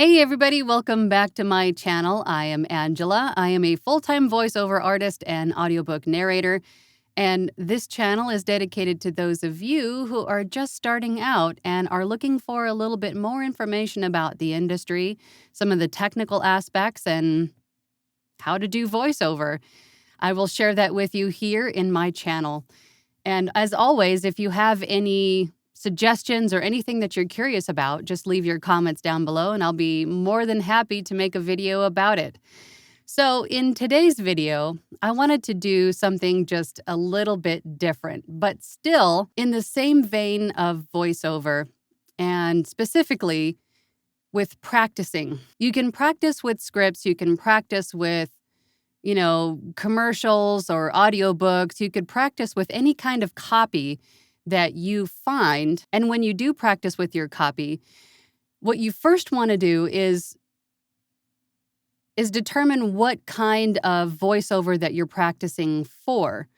Hey everybody, welcome back to my channel. I am Angela. I am a full-time voiceover artist and audiobook narrator, and this channel is dedicated to those of you who are just starting out and are looking for a little bit more information about the industry, some of the technical aspects, and how to do voiceover. I will share that with you here in my channel. And as always, if you have any suggestions or anything that you're curious about, just leave your comments down below and I'll be more than happy to make a video about it. So in today's video, I wanted to do something just a little bit different, but still in the same vein of voiceover, and specifically with practicing. You can practice with scripts, you can practice with commercials or audiobooks. You could practice with any kind of copy that you find. And when you do practice with your copy, what you first want to do is determine what kind of voiceover that you're practicing for.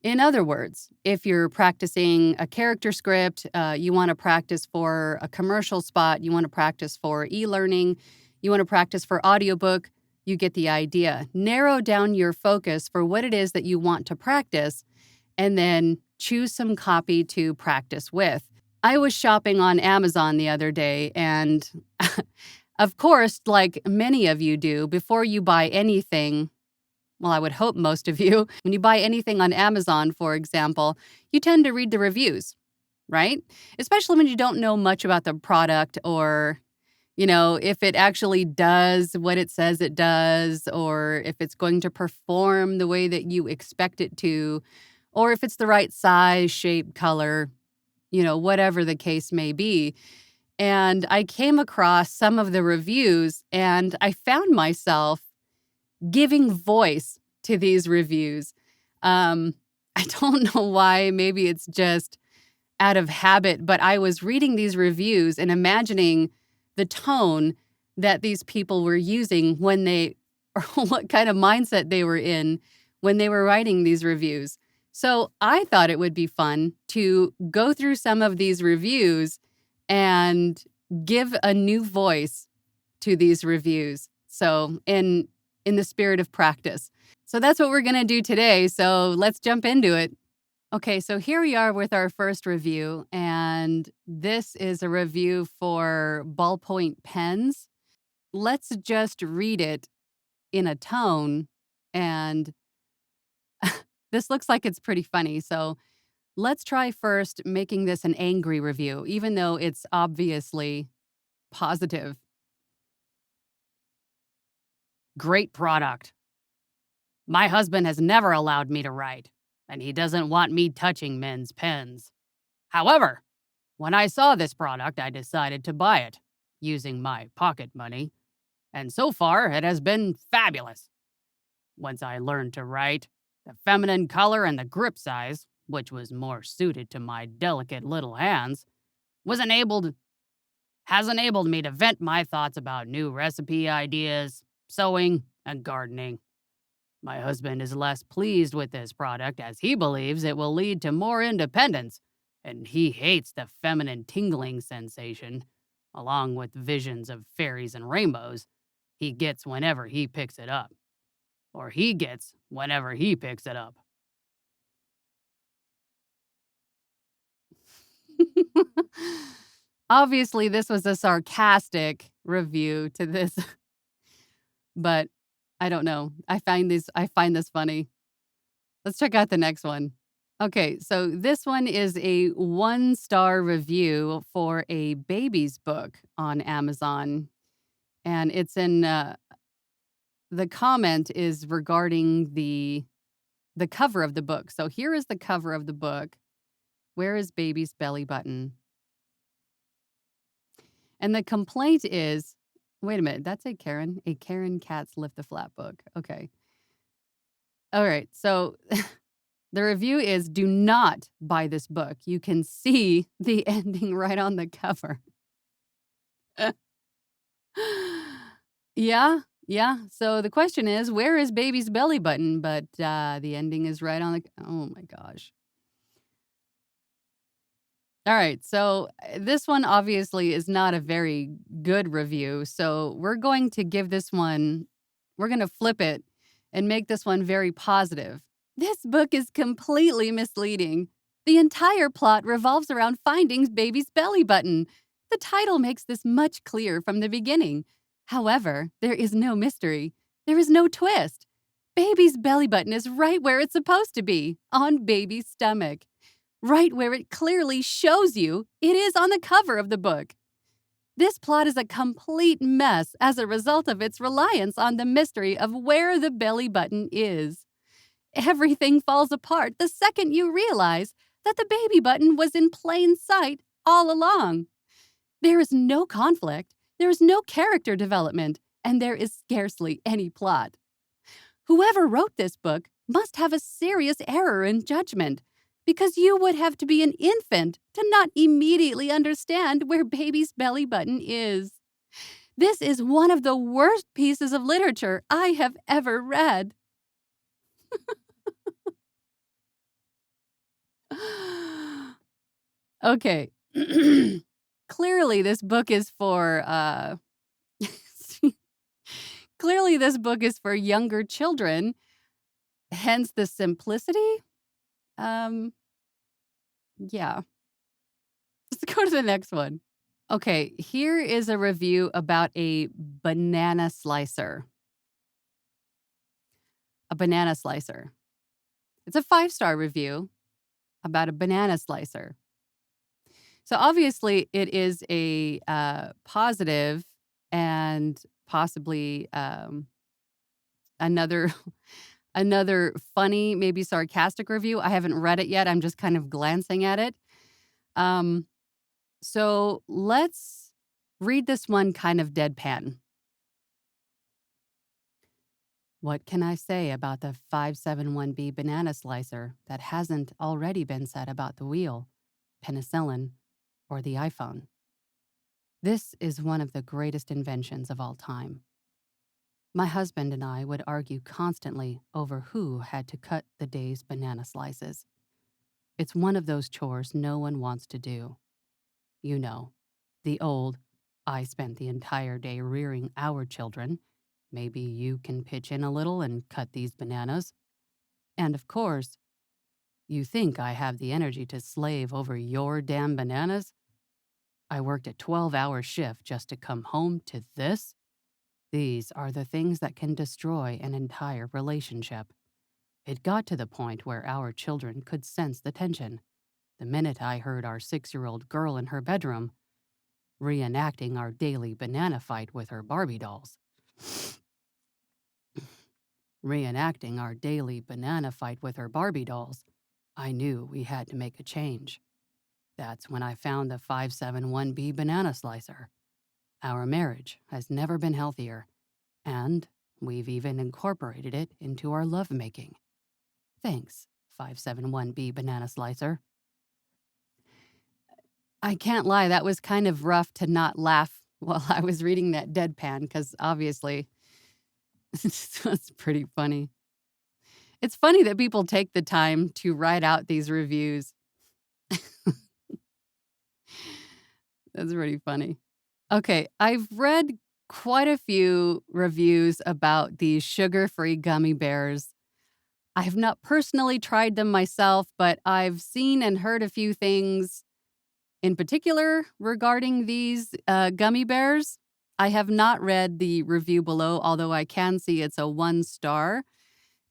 In other words, if you're practicing a character script, you want to practice for a commercial spot, you want to practice for e-learning, you want to practice for audiobook, you get the idea. Narrow down your focus for what it is that you want to practice, and then choose some copy to practice with. I was shopping on Amazon the other day, and of course, like many of you do, before you buy anything, well, I would hope most of you, when you buy anything on Amazon, for example, you tend to read the reviews, right? Especially when you don't know much about the product, or if it actually does what it says it does, or if it's going to perform the way that you expect it to, or if it's the right size, shape, color, whatever the case may be. And I came across some of the reviews and I found myself giving voice to these reviews. I don't know why, maybe it's just out of habit, but I was reading these reviews and imagining the tone that these people were using when they, or what kind of mindset they were in when they were writing these reviews. So I thought it would be fun to go through some of these reviews and give a new voice to these reviews. So in the spirit of practice. So that's what we're going to do today. So let's jump into it. Okay, so here we are with our first review, and this is a review for ballpoint pens. Let's just read it in a tone, and this looks like it's pretty funny. So let's try first making this an angry review, even though it's obviously positive. Great product. My husband has never allowed me to write, and he doesn't want me touching men's pens. However, when I saw this product, I decided to buy it, using my pocket money, and so far it has been fabulous. Once I learned to write, the feminine color and the grip size, which was more suited to my delicate little hands, has enabled me to vent my thoughts about new recipe ideas, sewing, and gardening. My husband is less pleased with this product as he believes it will lead to more independence, and he hates the feminine tingling sensation, along with visions of fairies and rainbows, he gets whenever he picks it up. Or he gets whenever he picks it up. Obviously, this was a sarcastic review to this, but I don't know. I find this funny. Let's check out the next one. Okay, so this one is a 1-star review for a baby's book on Amazon. And it's in the comment is regarding the cover of the book. So here is the cover of the book. Where is baby's belly button? And the complaint is, wait a minute, that's a Karen. A Karen Katz Lift the Flap book. Okay. All right. So the review is, do not buy this book. You can see the ending right on the cover. Yeah, yeah. So the question is, where is baby's belly button? But the ending is right on the, oh my gosh. All right. So this one obviously is not a very good review. So we're going to flip it and make this one very positive. This book is completely misleading. The entire plot revolves around finding baby's belly button. The title makes this much clearer from the beginning. However, there is no mystery. There is no twist. Baby's belly button is right where it's supposed to be, on baby's stomach. Right where it clearly shows you it is on the cover of the book. This plot is a complete mess as a result of its reliance on the mystery of where the belly button is. Everything falls apart the second you realize that the baby button was in plain sight all along. There is no conflict, there is no character development, and there is scarcely any plot. Whoever wrote this book must have a serious error in judgment, because you would have to be an infant to not immediately understand where baby's belly button is. This is one of the worst pieces of literature I have ever read. Okay. Clearly this book is for clearly this book is for younger children, hence the simplicity. Um yeah. Let's go to the next one. Okay, here is a review about a banana slicer. A banana slicer. It's a 5-star review about a banana slicer. So obviously, it is a positive and possibly another another funny, maybe sarcastic review. I haven't read it yet. I'm just kind of glancing at it. Um, so let's read this one kind of deadpan. What can I say about the 571B banana slicer that hasn't already been said about the wheel, penicillin, or the iPhone? This is one of the greatest inventions of all time. My husband and I would argue constantly over who had to cut the day's banana slices. It's one of those chores no one wants to do. You know, the old, I spent the entire day rearing our children. Maybe you can pitch in a little and cut these bananas. And of course, you think I have the energy to slave over your damn bananas? I worked a 12-hour shift just to come home to this? These are the things that can destroy an entire relationship. It got to the point where our children could sense the tension. The minute I heard our 6-year-old girl in her bedroom reenacting our daily banana fight with her Barbie dolls. Reenacting our daily banana fight with her Barbie dolls, I knew we had to make a change. That's when I found the 571B banana slicer. Our marriage has never been healthier, and we've even incorporated it into our lovemaking. Thanks, 571B banana slicer. I can't lie, that was kind of rough to not laugh while I was reading that deadpan, because obviously it's pretty funny. It's funny that people take the time to write out these reviews. That's pretty funny. Okay, I've read quite a few reviews about these sugar-free gummy bears. I have not personally tried them myself, but I've seen and heard a few things in particular regarding these gummy bears. I have not read the review below, although I can see it's a 1-star,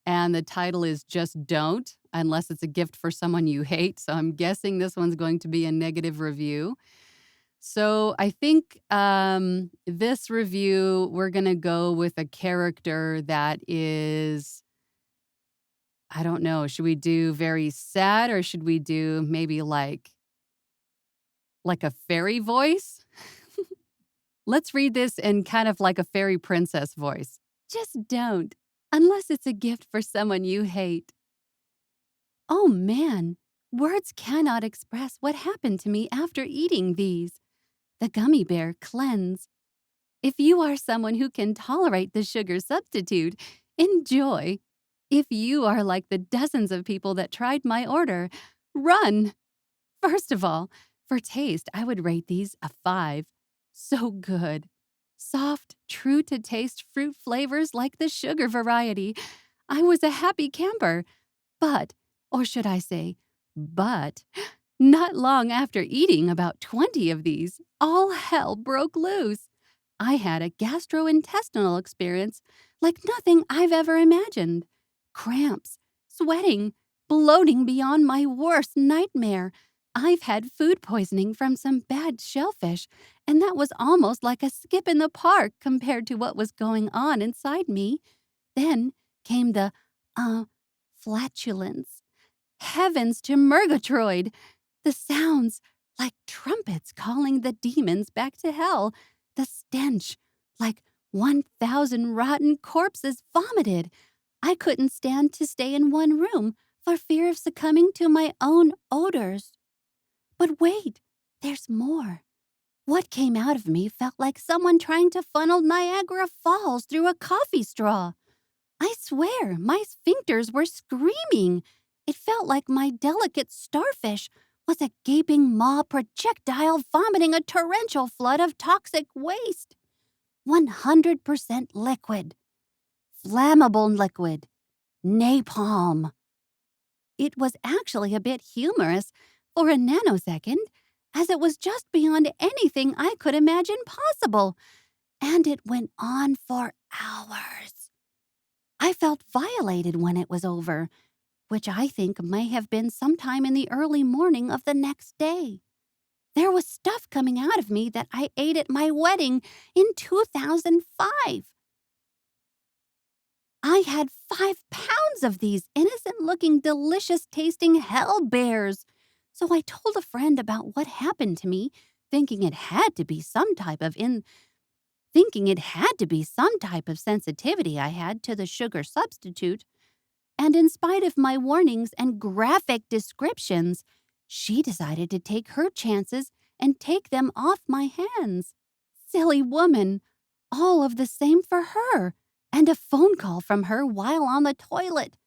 and the title is Just Don't, unless it's a gift for someone you hate. So I'm guessing this one's going to be a negative review. So I think this review, we're going to go with a character that is, I don't know, should we do very sad, or should we do maybe like a fairy voice? Let's read this in kind of like a fairy princess voice. Just don't, unless it's a gift for someone you hate. Oh man, words cannot express what happened to me after eating these. The gummy bear cleanse. If you are someone who can tolerate the sugar substitute, enjoy. If you are like the dozens of people that tried my order, run. First of all, For taste, I would rate these a 5. So good. Soft, true to taste fruit flavors like the sugar variety. I was a happy camper. But, or should I say, but, not long after eating about 20 of these, all hell broke loose. I had a gastrointestinal experience like nothing I've ever imagined. Cramps, sweating, bloating beyond my worst nightmare. I've had food poisoning from some bad shellfish, and that was almost like a skip in the park compared to what was going on inside me. Then came the, uh, flatulence. Heavens to Murgatroyd! The sounds, like trumpets calling the demons back to hell. The stench, like 1,000 rotten corpses vomited. I couldn't stand to stay in one room for fear of succumbing to my own odors. But wait, there's more. What came out of me felt like someone trying to funnel Niagara Falls through a coffee straw. I swear, my sphincters were screaming. It felt like my delicate starfish was a gaping maw projectile vomiting a torrential flood of toxic waste. 100% liquid. Flammable liquid. Napalm. It was actually a bit humorous for a nanosecond, as it was just beyond anything I could imagine possible. And it went on for hours. I felt violated when it was over, which I think may have been sometime in the early morning of the next day. There was stuff coming out of me that I ate at my wedding in 2005. I had 5 pounds of these innocent-looking, delicious-tasting hell bears. So I told a friend about what happened to me, thinking it had to be some type of sensitivity I had to the sugar substitute. And in spite of my warnings and graphic descriptions, she decided to take her chances and take them off my hands. Silly woman. All of the same for her. And a phone call from her while on the toilet.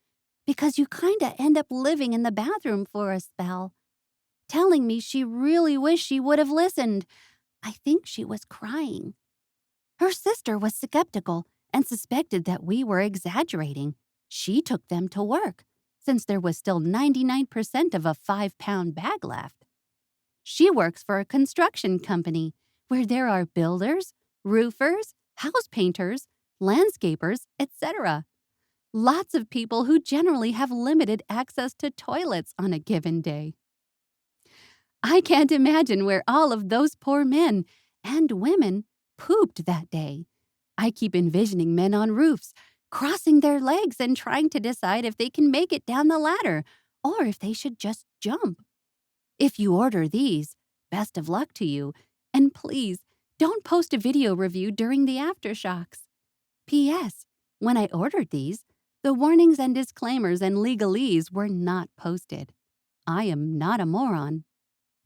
Because you kinda end up living in the bathroom for a spell. Telling me she really wished she would have listened. I think she was crying. Her sister was skeptical and suspected that we were exaggerating. She took them to work, since there was still 99% of a 5-pound bag left. She works for a construction company where there are builders, roofers, house painters, landscapers, etc. Lots of people who generally have limited access to toilets on a given day. I can't imagine where all of those poor men and women pooped that day. I keep envisioning men on roofs, crossing their legs and trying to decide if they can make it down the ladder or if they should just jump. If you order these, best of luck to you, and please don't post a video review during the aftershocks. P.S. When I ordered these, the warnings and disclaimers and legalese were not posted. I am not a moron.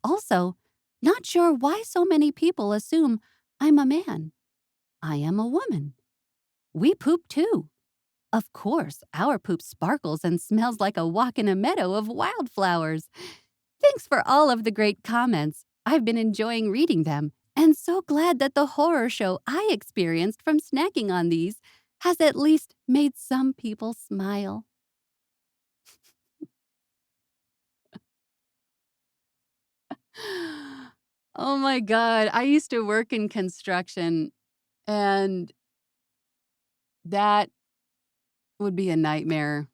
Also, not sure why so many people assume I'm a man. I am a woman. We poop too. Of course, our poop sparkles and smells like a walk in a meadow of wildflowers. Thanks for all of the great comments. I've been enjoying reading them, and so glad that the horror show I experienced from snacking on these has at least made some people smile. Oh my God, I used to work in construction, and that would be a nightmare.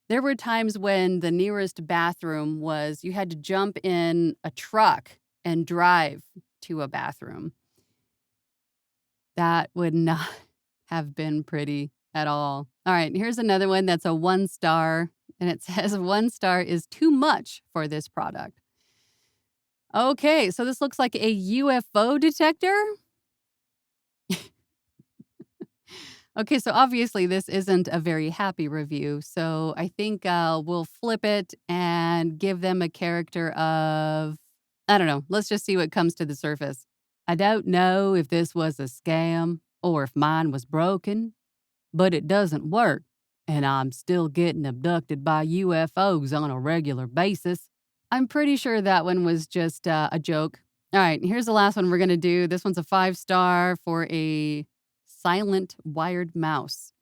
There were times when the nearest bathroom was you had to jump in a truck and drive to a bathroom. That would not have been pretty at all. All right, here's another one that's a 1 star, and it says 1 star is too much for this product. Okay, so this looks like a UFO detector. Okay, so obviously this isn't a very happy review, so I think we'll flip it and give them a character of, I don't know, let's just see what comes to the surface. I don't know if this was a scam or if mine was broken, but it doesn't work, and I'm still getting abducted by UFOs on a regular basis. I'm pretty sure that one was just a joke. All right, here's the last one we're gonna do. This one's a 5-star for a silent wired mouse.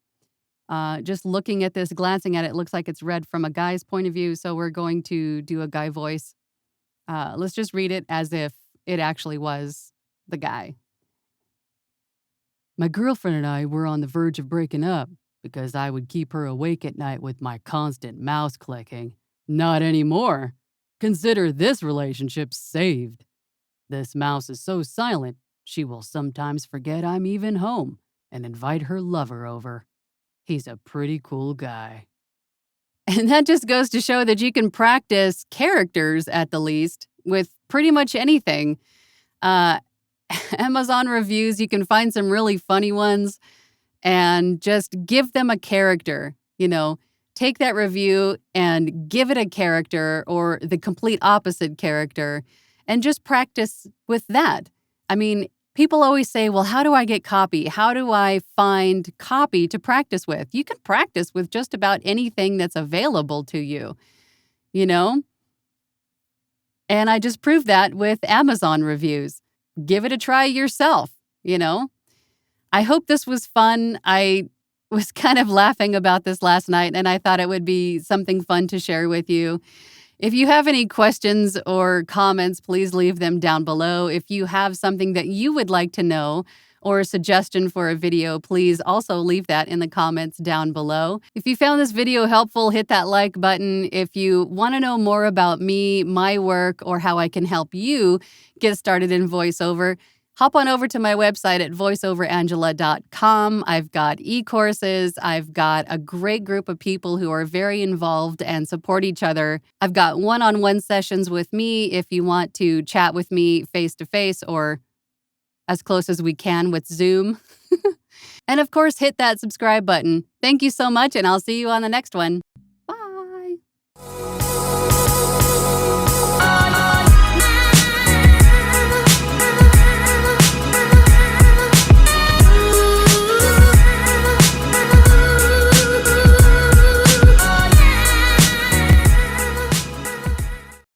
Just looking at this, glancing at it, looks like it's read from a guy's point of view. So we're going to do a guy voice. Let's just read it as if it actually was the guy. My girlfriend and I were on the verge of breaking up because I would keep her awake at night with my constant mouse clicking. Not anymore. Consider this relationship saved. This mouse is so silent, she will sometimes forget I'm even home and invite her lover over. He's a pretty cool guy. And that just goes to show that you can practice characters at the least with pretty much anything. Uh, Amazon reviews, you can find some really funny ones and just give them a character. Take that review and give it a character or the complete opposite character and just practice with that. I mean, people always say, well, how do I get copy? How do I find copy to practice with? You can practice with just about anything that's available to you, you know? And I just proved that with Amazon reviews. Give it a try yourself, you know? I hope this was fun. I was kind of laughing about this last night, and I thought it would be something fun to share with you. If you have any questions or comments, please leave them down below. If you have something that you would like to know or a suggestion for a video, please also leave that in the comments down below. If you found this video helpful, hit that like button. If you want to know more about me, my work, or how I can help you get started in voiceover, hop on over to my website at voiceoverangela.com. I've got e-courses. I've got a great group of people who are very involved and support each other. I've got one-on-one sessions with me if you want to chat with me face-to-face or as close as we can with Zoom. And of course, hit that subscribe button. Thank you so much, and I'll see you on the next one. Bye.